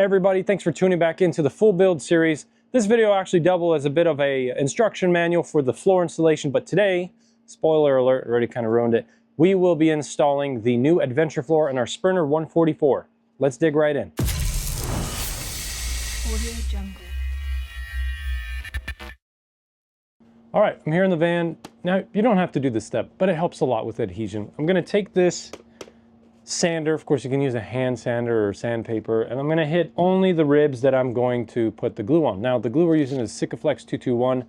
everybody, thanks for tuning back into the full build series. This video actually doubled as a bit of a instruction manual for the floor installation, but today, spoiler alert, already kind of ruined it, we will be installing the new adventure floor in our Sprinter 144. Let's dig right in. All right, I'm here in the van. Now, you don't have to do this step, but it helps a lot with adhesion. I'm gonna take this sander, of course you can use a hand sander or sandpaper, and I'm going to hit only the ribs that I'm going to put the glue on. Now the glue we're using is Sikaflex 221. It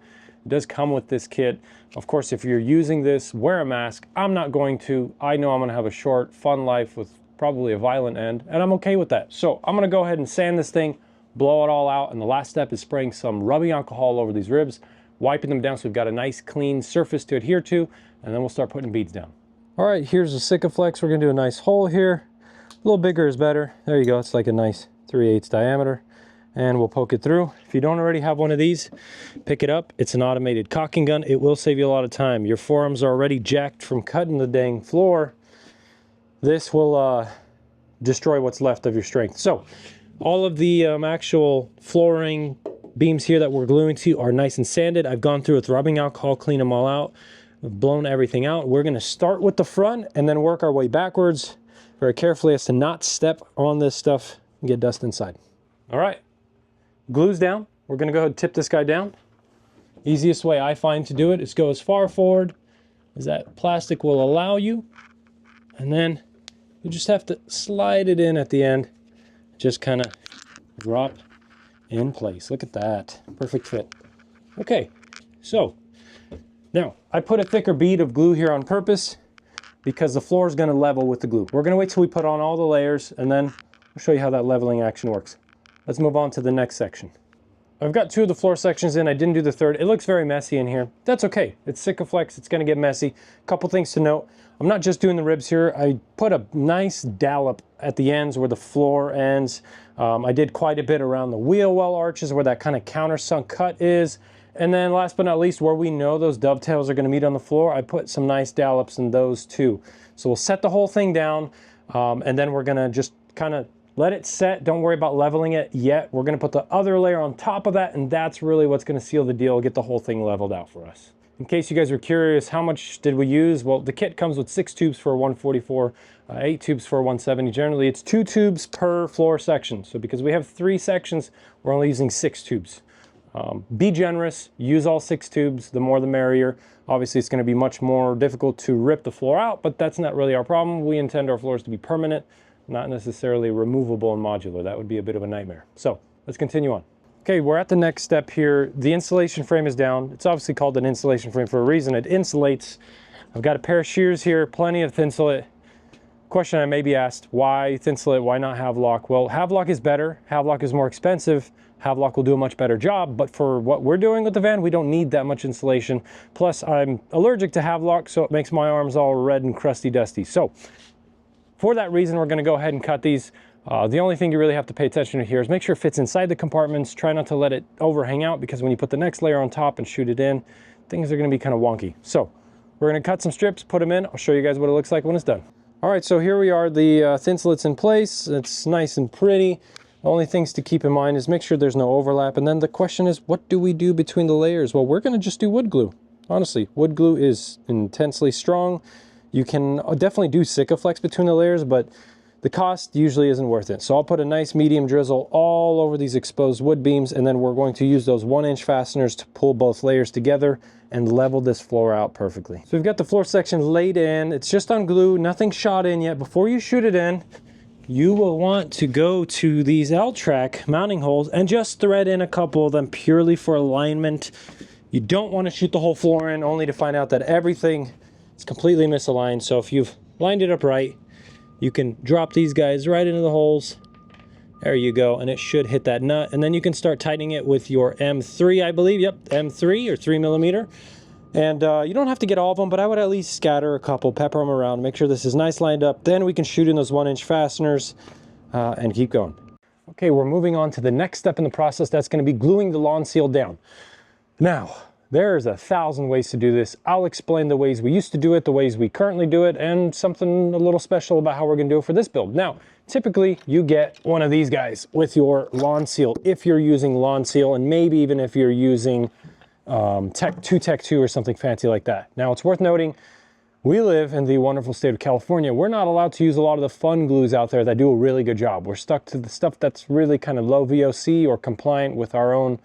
does come with this kit. Of course, if you're using this, wear a mask. I'm not going to. I know I'm going to have a short, fun life with probably a violent end, and I'm okay with that. So I'm going to go ahead and sand this thing, blow it all out, and the last step is spraying some rubbing alcohol over these ribs, wiping them down so we've got a nice clean surface to adhere to, and then we'll start putting beads down. All right, here's the Sikaflex. We're gonna do a nice hole here. A little bigger is better. There you go, it's like a nice 3/8 diameter. And we'll poke it through. If you don't already have one of these, pick it up. It's an automated caulking gun. It will save you a lot of time. Your forearms are already jacked from cutting the dang floor. This will destroy what's left of your strength. So, all of the actual flooring beams here that we're gluing to are nice and sanded. I've gone through with rubbing alcohol, clean them all out. We've blown everything out. We're going to start with the front and then work our way backwards very carefully as to not step on this stuff and get dust inside. All right, glue's down. We're going to go ahead and tip this guy down. Easiest way I find to do it is go as far forward as that plastic will allow you, and then you just have to slide it in at the end. Just kind of drop in place. Look at that, perfect fit. Okay, so now, I put a thicker bead of glue here on purpose because the floor is going to level with the glue. We're going to wait till we put on all the layers, and then I'll show you how that leveling action works. Let's move on to the next section. I've got 2 of the floor sections in. I didn't do the third. It looks very messy in here. That's okay. It's Sikaflex. It's going to get messy. Couple things to note. I'm not just doing the ribs here. I put a nice dollop at the ends where the floor ends. I did quite a bit around the wheel well arches where that kind of countersunk cut is. And then last but not least, where we know those dovetails are going to meet on the floor, I put some nice dollops in those too. So we'll set the whole thing down, and then we're going to just kind of let it set. Don't worry about leveling it yet. We're going to put the other layer on top of that, and that's really what's going to seal the deal, get the whole thing leveled out for us. In case you guys were curious, how much did we use? Well, the kit comes with 6 tubes for a 144, 8 tubes for a 170. Generally, it's 2 tubes per floor section. So because we have 3 sections, we're only using 6 tubes. Be generous, use all 6 tubes, the more the merrier. Obviously it's going to be much more difficult to rip the floor out, but that's not really our problem. We intend our floors to be permanent, not necessarily removable and modular. That would be a bit of a nightmare. So let's continue on. Okay, we're at the next step here. The insulation frame is down. It's obviously called an insulation frame for a reason. It insulates. I've got a pair of shears here, plenty of thinsulate. Question I may be asked, why thinsulate, why not Havelock? Well, Havelock is better. Havelock is more expensive. Havelock will do a much better job, but for what we're doing with the van, we don't need that much insulation. Plus, I'm allergic to Havelock, so it makes my arms all red and crusty dusty. So, for that reason, we're gonna go ahead and cut these. The only thing you really have to pay attention to here is make sure it fits inside the compartments. Try not to let it overhang out, because when you put the next layer on top and shoot it in, things are gonna be kind of wonky. So, we're gonna cut some strips, put them in. I'll show you guys what it looks like when it's done. All right, so here we are. The thinsulate's in place. It's nice and pretty. The only things to keep in mind is make sure there's no overlap. And then the question is, what do we do between the layers? Well, we're going to just do wood glue. Honestly, wood glue is intensely strong. You can definitely do Sikaflex between the layers, but the cost usually isn't worth it. So I'll put a nice medium drizzle all over these exposed wood beams, and then we're going to use those 1-inch fasteners to pull both layers together and level this floor out perfectly. So we've got the floor section laid in. It's just on glue, nothing shot in yet. Before you shoot it in, you will want to go to these L-track mounting holes and just thread in a couple of them purely for alignment. You don't want to shoot the whole floor in only to find out that everything is completely misaligned. So if you've lined it up right, you can drop these guys right into the holes. There you go, and it should hit that nut. And then you can start tightening it with your M3, I believe. Yep, M3 or 3mm. And you don't have to get all of them, but I would at least scatter a couple, pepper them around, make sure this is nice lined up. Then we can shoot in those 1-inch fasteners and keep going. Okay, we're moving on to the next step in the process. That's going to be gluing the lawn seal down. Now, there's 1,000 ways to do this. I'll explain the ways we used to do it, the ways we currently do it, and something a little special about how we're going to do it for this build. Now, typically you get one of these guys with your lawn seal if you're using lawn seal, and maybe even if you're using Tech 2 or something fancy like that. Now it's worth noting, we live in the wonderful state of California. We're not allowed to use a lot of the fun glues out there that do a really good job. We're stuck to the stuff that's really kind of low VOC or compliant with our own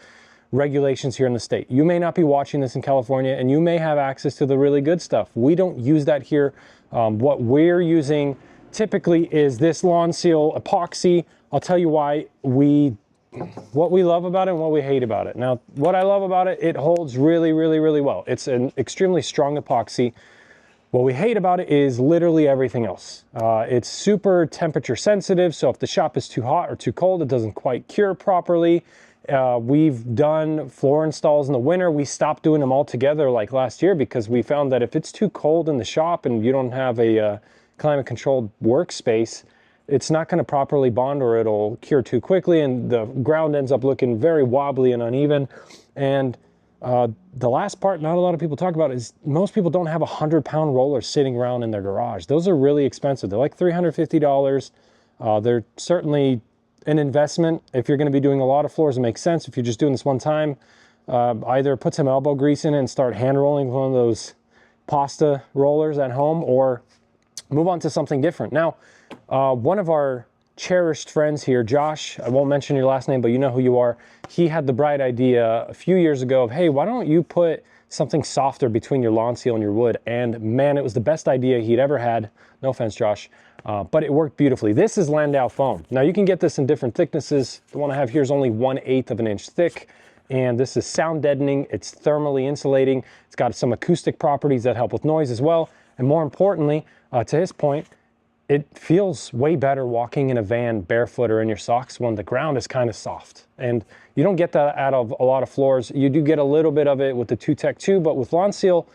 regulations here in the state. You may not be watching this in California and you may have access to the really good stuff. We don't use that here. What we're using typically is this lawn seal epoxy. I'll tell you why what we love about it and what we hate about it. Now, what I love about it, it holds really, really, really well. It's an extremely strong epoxy. What we hate about it is literally everything else. It's super temperature sensitive, so if the shop is too hot or too cold, it doesn't quite cure properly. We've done floor installs in the winter. We stopped doing them altogether like last year because we found that if it's too cold in the shop and you don't have a climate controlled workspace, it's not going to properly bond or it'll cure too quickly and the ground ends up looking very wobbly and uneven. And the last part not a lot of people talk about is most people don't have 100-pound rollers sitting around in their garage. Those are really expensive. They're like $350. They're certainly an investment. If you're going to be doing a lot of floors, it makes sense. If you're just doing this one time, either put some elbow grease in it and start hand rolling one of those pasta rollers at home, or move on to something different. Now, one of our cherished friends here, Josh, I won't mention your last name, but you know who you are. He had the bright idea a few years ago of, hey, why don't you put something softer between your lawn seal and your wood? And man, it was the best idea he'd ever had. No offense, Josh, but it worked beautifully. This is Landau foam. Now you can get this in different thicknesses. The one I have here is only 1/8 of an inch thick. And this is sound deadening. It's thermally insulating. It's got some acoustic properties that help with noise as well. And more importantly, to his point, it feels way better walking in a van barefoot or in your socks when the ground is kind of soft. And you don't get that out of a lot of floors. You do get a little bit of it with the Tech 2, but with lawn seal,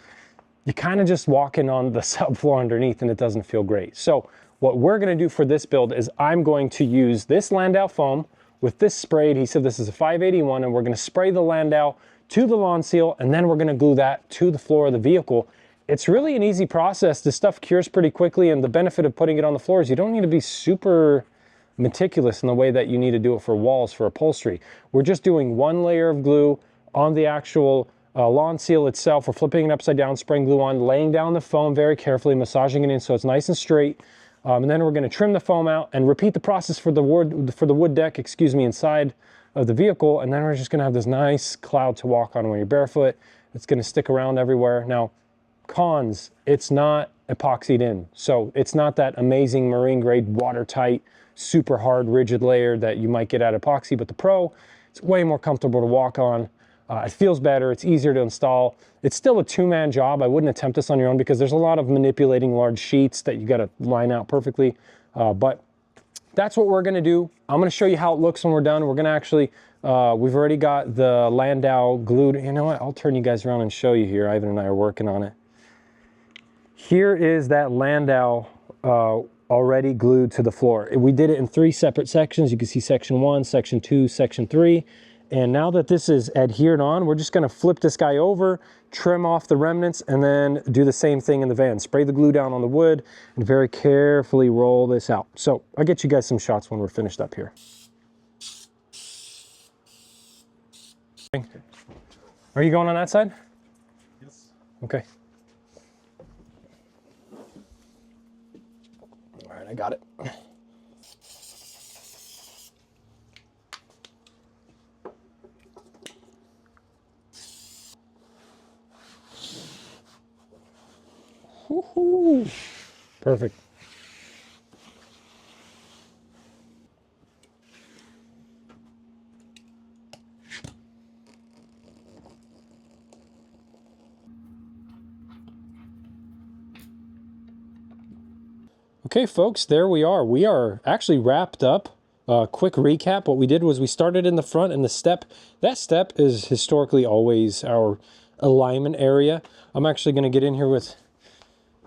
you're kind of just walking on the subfloor underneath and it doesn't feel great. So what we're going to do for this build is I'm going to use this Landau foam with this sprayed. He said this is a 581, and we're going to spray the Landau to the lawn seal, and then we're going to glue that to the floor of the vehicle. It's really an easy process. This stuff cures pretty quickly, and the benefit of putting it on the floor is you don't need to be super meticulous in the way that you need to do it for walls, for upholstery. We're just doing one layer of glue on the actual lawn seal itself. We're flipping it upside down, spraying glue on, laying down the foam very carefully, massaging it in so it's nice and straight. And then we're going to trim the foam out and repeat the process for the wood deck, inside of the vehicle. And then we're just going to have this nice cloud to walk on when you're barefoot. It's going to stick around everywhere. Now, cons, it's not epoxied in. So it's not that amazing marine grade, watertight, super hard, rigid layer that you might get at epoxy. But the Pro, it's way more comfortable to walk on. It feels better. It's easier to install. It's still a two-man job. I wouldn't attempt this on your own because there's a lot of manipulating large sheets that you got to line out perfectly. But that's what we're going to do. I'm going to show you how it looks when we're done. We're going to actually, we've already got the Landau glued. You know what? I'll turn you guys around and show you here. Ivan and I are working on it. Here is that Landau already glued to the floor. We did it in 3 separate sections. You can see section 1, section 2, section 3. And now that this is adhered on, we're just going to flip this guy over, trim off the remnants, and then do the same thing in the van. Spray the glue down on the wood and very carefully roll this out. So I'll get you guys some shots when we're finished up here. Are you going on that side? Yes. Okay. All right, I got it. Woohoo! Perfect. Okay, folks, there we are. We are actually wrapped up. Quick recap. What we did was we started in the front, and that step is historically always our alignment area. I'm actually going to get in here with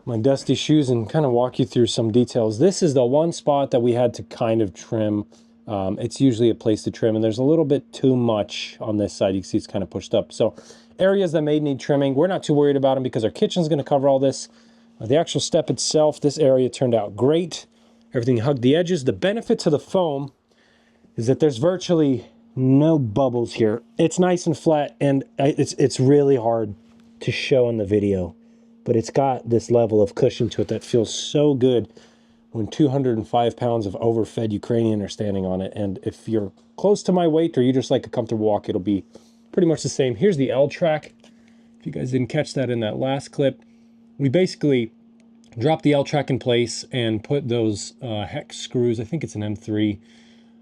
my dusty shoes and kind of walk you through some details. This is the one spot that we had to kind of trim. It's usually a place to trim, and there's a little bit too much on this side. You can see it's kind of pushed up. So areas that may need trimming, we're not too worried about them because our kitchen's going to cover all this. The actual step itself, this area turned out great. Everything hugged the edges. The benefit to the foam is that there's virtually no bubbles here. It's nice and flat, and it's really hard to show in the video, but it's got this level of cushion to it that feels so good when 205 pounds of overfed Ukrainian are standing on it. And if you're close to my weight or you just like a comfortable walk, it'll be pretty much the same. Here's the L track. If you guys didn't catch that in that last clip, we basically dropped the L track in place and put those hex screws, I think it's an M3,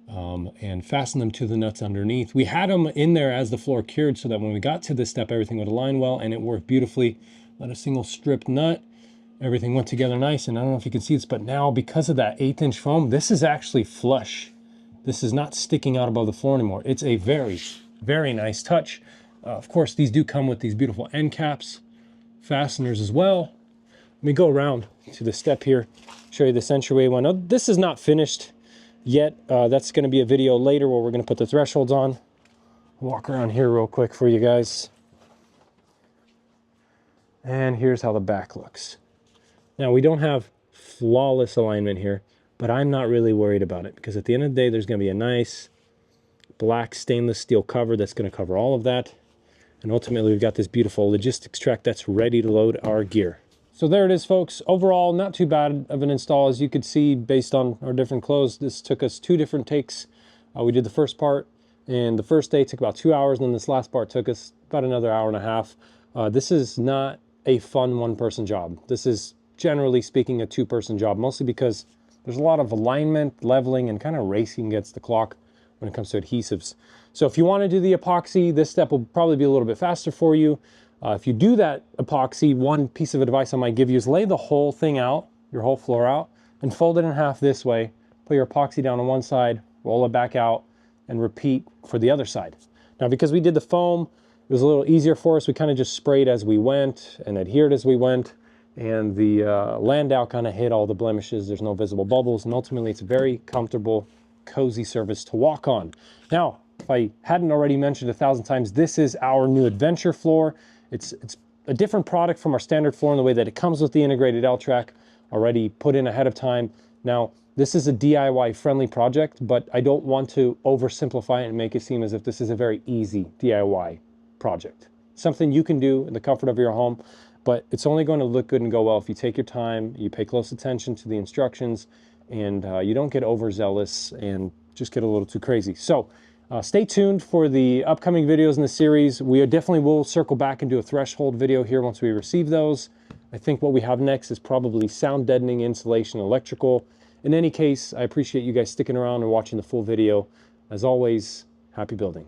and fasten them to the nuts underneath. We had them in there as the floor cured so that when we got to this step, everything would align well, and it worked beautifully. Not a single stripped nut. Everything went together nice, and I don't know if you can see this, but now because of that 1/8" foam, this is actually flush. This is not sticking out above the floor anymore. It's a very, very nice touch. Of course, these do come with these beautiful end caps, fasteners as well. Let me go around to the step here, show you this entryway one. Oh, this is not finished yet. That's going to be a video later where we're going to put the thresholds on. Walk around here real quick for you guys. And here's how the back looks. Now, we don't have flawless alignment here, but I'm not really worried about it because at the end of the day, there's going to be a nice black stainless steel cover that's going to cover all of that. And ultimately, we've got this beautiful logistics track that's ready to load our gear. So there it is, folks. Overall, not too bad of an install. As you could see, based on our different clothes, this took us 2 different takes. We did the first part, and the first day took about 2 hours, and then this last part took us about another hour and a half. This is not a fun one-person job. This is, generally speaking, a 2-person job, mostly because there's a lot of alignment, leveling, and kind of racing against the clock when it comes to adhesives. So if you want to do the epoxy, this step will probably be a little bit faster for you. If you do that epoxy, one piece of advice I might give you is lay the whole thing out, your whole floor out, and fold it in half this way. Put your epoxy down on one side, roll it back out, and repeat for the other side. Now, because we did the foam, it was a little easier for us. We kind of just sprayed as we went and adhered as we went, and the landau kind of hid all the blemishes. There's no visible bubbles, and ultimately it's a very comfortable, cozy surface to walk on. Now, if I hadn't already mentioned 1,000 times, this is our new adventure floor. It's a different product from our standard floor in the way that it comes with the integrated L track already put in ahead of time. Now, this is a DIY friendly project, but I don't want to oversimplify it and make it seem as if this is a very easy DIY project. Something you can do in the comfort of your home, but it's only going to look good and go well if you take your time, you pay close attention to the instructions, and you don't get overzealous and just get a little too crazy. So stay tuned for the upcoming videos in the series. We definitely will circle back and do a threshold video here once we receive those. I think what we have next is probably sound deadening, insulation, electrical. In any case, I appreciate you guys sticking around and watching the full video. As always, happy building.